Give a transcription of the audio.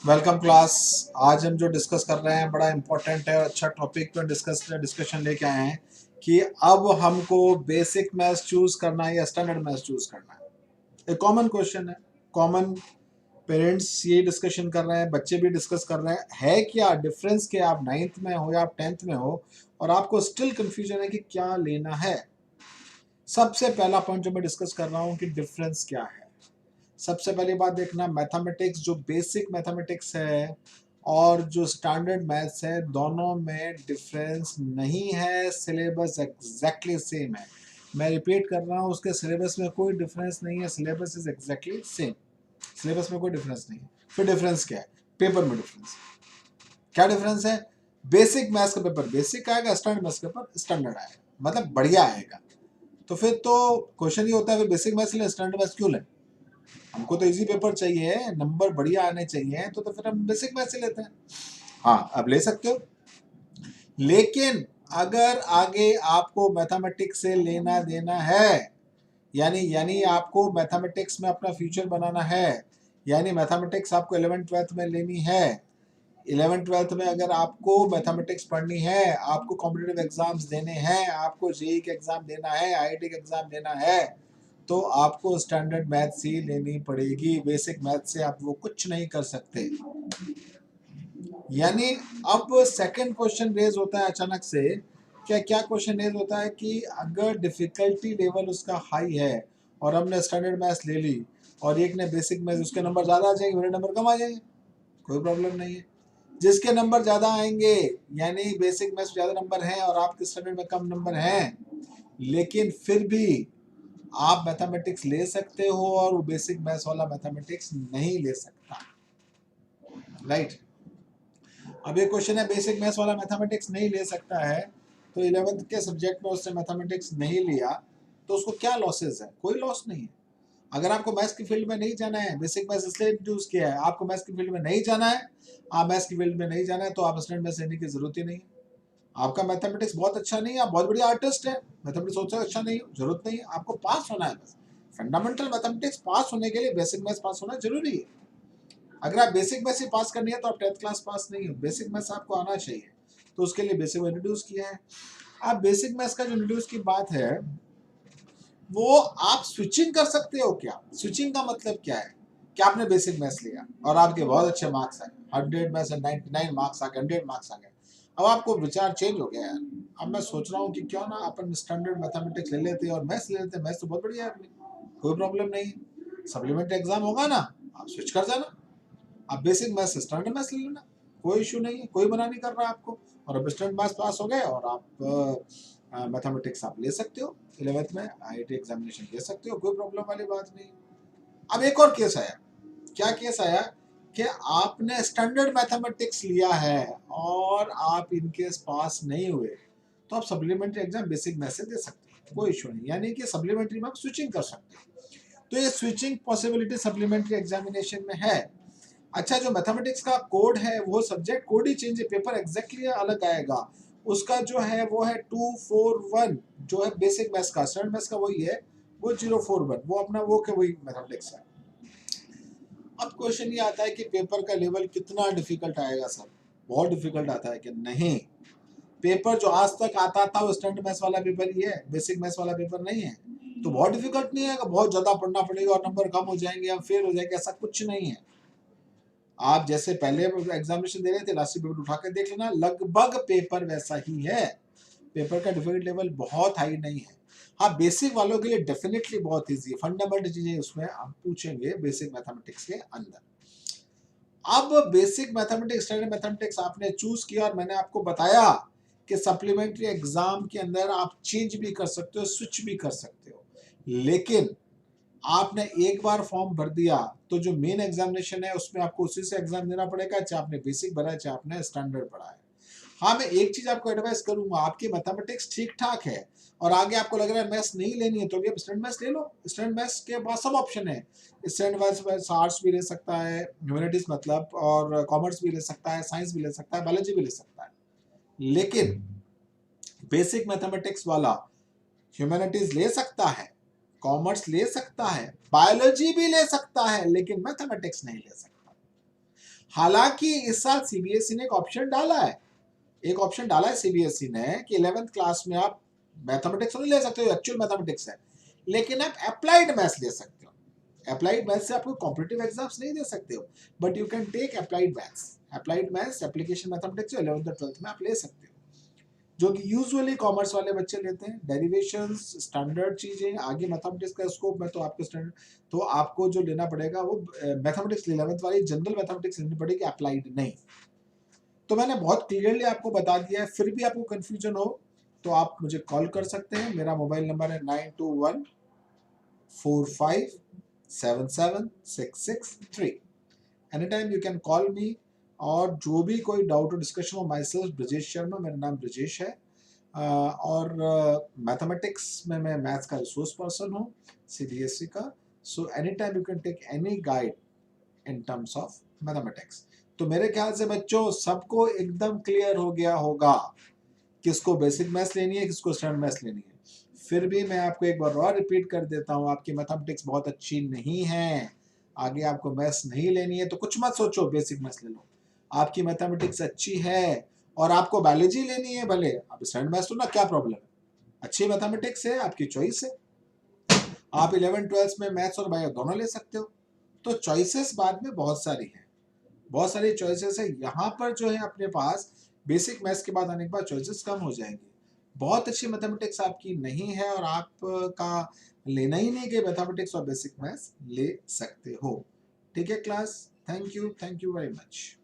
Welcome class. आज हम जो डिस्कस कर रहे हैं बड़ा इंपॉर्टेंट है और अच्छा टॉपिक पर डिस्कशन लेके आए हैं कि अब हमको बेसिक मैथ्स चूज करना है या स्टैंडर्ड मैथ्स चूज करना है। एक कॉमन क्वेश्चन है, कॉमन पेरेंट्स ये डिस्कशन कर रहे हैं, बच्चे भी डिस्कस कर रहे हैं, है क्या डिफरेंस कि आप 9th में हो या आप 10th में हो और आपको स्टिल कंफ्यूजन है कि क्या लेना है। सबसे पहला पॉइंट जो मैं डिस्कस कर रहा हूँ कि डिफरेंस क्या है। सबसे पहली बात देखना, मैथमेटिक्स जो बेसिक मैथमेटिक्स है और जो स्टैंडर्ड मैथ्स है दोनों में डिफरेंस नहीं है, सिलेबस एग्जैक्टली सेम है। मैं रिपीट कर रहा हूँ, उसके सिलेबस में कोई डिफरेंस नहीं है, syllabus is exactly same, syllabus में कोई डिफरेंस नहीं है। फिर डिफरेंस क्या है? पेपर में डिफरेंस। क्या डिफरेंस है? बेसिक मैथ्स का पेपर बेसिक आएगा, स्टैंडर्ड मैथ्स का पेपर स्टैंडर्ड आएगा, मतलब बढ़िया आएगा। तो फिर तो क्वेश्चन ये होता है बेसिक मैथ्स लें स्टैंडर्ड मैथ्स क्यों लें? हमको तो इजी पेपर चाहिए, नंबर बढ़िया आने चाहिए, तो फिर हम बेसिक मैथ से लेते हैं। हाँ, अब ले सकते हो, लेकिन अगर आगे आपको मैथमेटिक्स से लेना देना है, यानी आपको मैथमेटिक्स में अपना फ्यूचर बनाना है, यानी मैथमेटिक्स आपको 11th-12th में लेनी है, 11th-12th में अगर आपको मैथमेटिक्स पढ़नी है, आपको कॉम्पिटिटिव एग्जाम्स देने हैं, आपको जेईई का एग्जाम देना है, आईआईटी का एग्जाम देना है, तो आपको स्टैंडर्ड मैथ्स ही लेनी पड़ेगी। बेसिक मैथ से आप वो कुछ नहीं कर सकते। यानी अब सेकंड क्वेश्चन रेज होता है अचानक से, क्या क्वेश्चन रेज होता है कि अगर डिफिकल्टी लेवल उसका हाई है और हमने स्टैंडर्ड मैथ्स ले ली और एक ने बेसिक मैथ्स, उसके नंबर ज़्यादा आ जाएंगे, मेरे नंबर कम आ जाएंगे, कोई प्रॉब्लम नहीं है। जिसके नंबर ज़्यादा आएंगे, यानी बेसिक मैथ्स ज़्यादा नंबर हैं और आपके स्टैंडर्ड में कम नंबर हैं, लेकिन फिर भी आप मैथमेटिक्स ले सकते हो और वो बेसिक मैथ्स वाला मैथमेटिक्स नहीं ले सकता, राइट। अब ये क्वेश्चन है, बेसिक मैथ्स वाला मैथमेटिक्स नहीं ले सकता है, तो 11th के सब्जेक्ट में उसने मैथमेटिक्स नहीं लिया, तो उसको क्या लॉसेस है? कोई लॉस नहीं है। अगर आपको मैथ्स की फील्ड में नहीं जाना है, बेसिक मैथ्स इसलिए इंट्रोड्यूस किया है, आपको मैथ्स की फील्ड में नहीं जाना है, आप मैथ्स की फील्ड में नहीं जाना है, तो आप स्टैंडर्ड मैथ्स लेने की जरूरत ही नहीं है। आपका मैथमेटिक्स बहुत अच्छा नहीं है, आप बहुत बढ़िया आर्टिस्ट है, मैथमेटिक्स सोचा अच्छा नहीं है, जरूरत नहीं है, आपको पास होना है बस। फंडामेंटल मैथमेटिक्स पास होने के लिए बेसिक मैथ्स पास होना जरूरी है। अगर आप बेसिक मैथ्स ही पास करनी है तो आप 10th क्लास पास नहीं हो, बेसिक मैथ्स आपको आना चाहिए, तो उसके लिए बेसिक इंट्रोड्यूस किया है। आप बेसिक मैथ्स का जो इंट्रोड्यूस की बात है, वो आप स्विचिंग कर सकते हो क्या? स्विचिंग का मतलब क्या है कि आपने बेसिक मैथ्स लिया और आपके बहुत अच्छे मार्क्स आए, 100 में से 99 मार्क्स आ गए, 100 मार्क्स आ गए, अब आपको विचार चेंज हो गया यार, अब मैं सोच रहा हूँ कि क्यों ना अपन स्टैंडर्ड मैथमेटिक्स ले लेते और मैथ्स ले लेते, मैथ्स तो बहुत बढ़िया है अपनी, कोई प्रॉब्लम नहीं, सप्लीमेंट्री एग्जाम होगा ना, आप स्विच कर जाना, आप बेसिक मैथ्स से स्टैंडर्ड मैथ्स ले लेना, कोई इशू नहीं है, कोई मना नहीं कर रहा आपको, और अब स्टैंडर्ड मैथ्स पास हो गए और आप मैथमेटिक्स आप ले सकते हो, 11th में आईआईटी एग्जामिनेशन दे सकते हो, कोई प्रॉब्लम वाली बात नहीं। अब एक और केस आया, क्या केस आया कि आपने स्टैंडर्ड मैथमेटिक्स लिया है और आप इनके पास नहीं हुए, तो आप सप्लीमेंट्री एग्जाम बेसिक मैथ्स से दे सकते हो, कोई इशू नहीं, यानी कि सप्लीमेंट्री में आप स्विचिंग कर सकते हो, तो ये स्विचिंग पॉसिबिलिटी सप्लीमेंट्री एग्जामिनेशन में है। अच्छा, जो मैथमेटिक्स का कोड है वो सब्जेक्ट कोड ही चेंज है, पेपर एग्जैक्टली अलग आएगा, उसका जो है वो है 241, जो है बेसिक मैथ्स का, स्टैंडर्ड मैथ्स का वही है, वो 041, वो अपना वो के वही मैथमेटिक्स है। अब क्वेश्चन ये आता है कि पेपर का लेवल कितना डिफिकल्ट आएगा सर? बहुत डिफिकल्ट आता है कि नहीं? पेपर जो आज तक आता था वो स्टैंडर्ड मैथ्स वाला पेपर ही है, बेसिक मैथ्स वाला पेपर नहीं है, तो बहुत डिफिकल्ट नहीं आएगा, बहुत ज्यादा पढ़ना पड़ेगा और नंबर कम हो जाएंगे या फेल हो जाएंगे, ऐसा कुछ नहीं है। आप जैसे पहले एग्जामिनेशन दे रहे थे, लास्ट पेपर उठा कर देख लेना, लगभग पेपर वैसा ही है, पेपर का डिफिकल्ट लेवल बहुत हाई नहीं है। हाँ, बेसिक वालों के लिए डेफिनेटली बहुत इजी है, फंडामेंटल चीजें उसमें हम पूछेंगे बेसिक मैथमेटिक्स के अंदर। अब बेसिक मैथमेटिक्स स्टैंडर्ड मैथमेटिक्स आपने चूज किया और मैंने आपको बताया कि सप्लीमेंट्री एग्जाम के अंदर आप चेंज भी कर सकते हो, स्विच भी कर सकते हो, लेकिन आपने एक बार फॉर्म भर दिया तो जो मेन एग्जामिनेशन है उसमें आपको उसी से एग्जाम देना पड़ेगा, चाहे आपने बेसिक भरा है चाहे आपने स्टैंडर्ड पढ़ा है। हाँ, मैं एक चीज आपको एडवाइस करूंगा, आपकी मैथमेटिक्स ठीक ठाक है और आगे आपको लग रहा है मैथ्स नहीं लेनी है, तो भी आप स्टैंडर्ड मैथ्स ले लो, स्टैंडर्ड मैथ्स के पास सब ऑप्शन है, स्टैंडर्ड मैथ्स आर्ट्स भी ले सकता है, ह्यूमैनिटीज मतलब, और कॉमर्स भी ले सकता है, साइंस भी ले सकता है, बायोलॉजी भी ले सकता है, लेकिन बेसिक मैथमेटिक्स वाला ह्यूमैनिटीज ले सकता है, कॉमर्स ले सकता है, बायोलॉजी भी ले सकता है, लेकिन मैथमेटिक्स नहीं ले सकता। हालांकि इस साल सीबीएसई ने एक ऑप्शन डाला है, सीबीएसई ने कि 11th क्लास में आप मैथमेटिक्स नहीं ले सकते हो, एक्चुअल मैथमेटिक्स है, लेकिन आप अप्लाइड मैथ्स ले सकते हो। अप्लाइड मैथ्स से आप कोई कॉम्पिटिटिव एग्जाम्स नहीं दे सकते हो, but you can take applied maths application mathematics 11th और 12th में आप ले सकते हो, जो कि यूजुअली कॉमर्स वाले बच्चे लेते हैं। डेरिवेशंस, स्टैंडर्ड चीजें, आगे मैथमेटिक्स का स्कोप में तो आपको स्टैंडर्ड, तो आपको जो लेना पड़ेगा वो मैथमेटिक्स 11th वाली जनरल मैथमेटिक्स लेनी पड़ेगी, अप्लाइड नहीं। तो मैंने बहुत क्लियरली आपको बता दिया है, फिर भी आपको कंफ्यूजन हो तो आप मुझे कॉल कर सकते हैं। मेरा मोबाइल नंबर है 9214577663। Any time you can call मी, और जो भी कोई डाउट और डिस्कशन हो, माई सेल्फ ब्रजेश शर्मा, मेरा नाम ब्रजेश है, और मैथमेटिक्स में मैं मैथ्स का रिसोर्स पर्सन हूँ सीबीएसई का। So any time you can take any guide in terms of mathematics. तो मेरे ख्याल से बच्चों सबको एकदम क्लियर हो गया होगा किसको बेसिक मैथ्स लेनी है, किसको स्टैंडर्ड मैथ्स लेनी है। फिर भी मैं आपको एक बार और रिपीट कर देता हूँ, आपकी मैथमेटिक्स बहुत अच्छी नहीं है, आगे आपको मैथ्स नहीं लेनी है तो कुछ मत सोचो, बेसिक मैथ्स ले लो। आपकी मैथमेटिक्स अच्छी है और आपको बायोलॉजी लेनी है, भले आप स्टैंडर्ड मैथ्स लो ना, क्या प्रॉब्लम है, अच्छी मैथमेटिक्स है, आपकी चॉइस है। आप 11th-12th में मैथ्स और बायो दोनों ले सकते हो। तो चॉइसेस बाद में बहुत सारी हैं, बहुत सारी चॉइसेस है। यहाँ पर जो है अपने पास बेसिक मैथ्स के बाद आने के बाद चॉइसेस कम हो जाएंगी। बहुत अच्छी मैथमेटिक्स आपकी नहीं है और आपका लेना ही नहीं कि मैथमेटिक्स और बेसिक मैथ्स ले सकते हो। ठीक है class, thank you very much.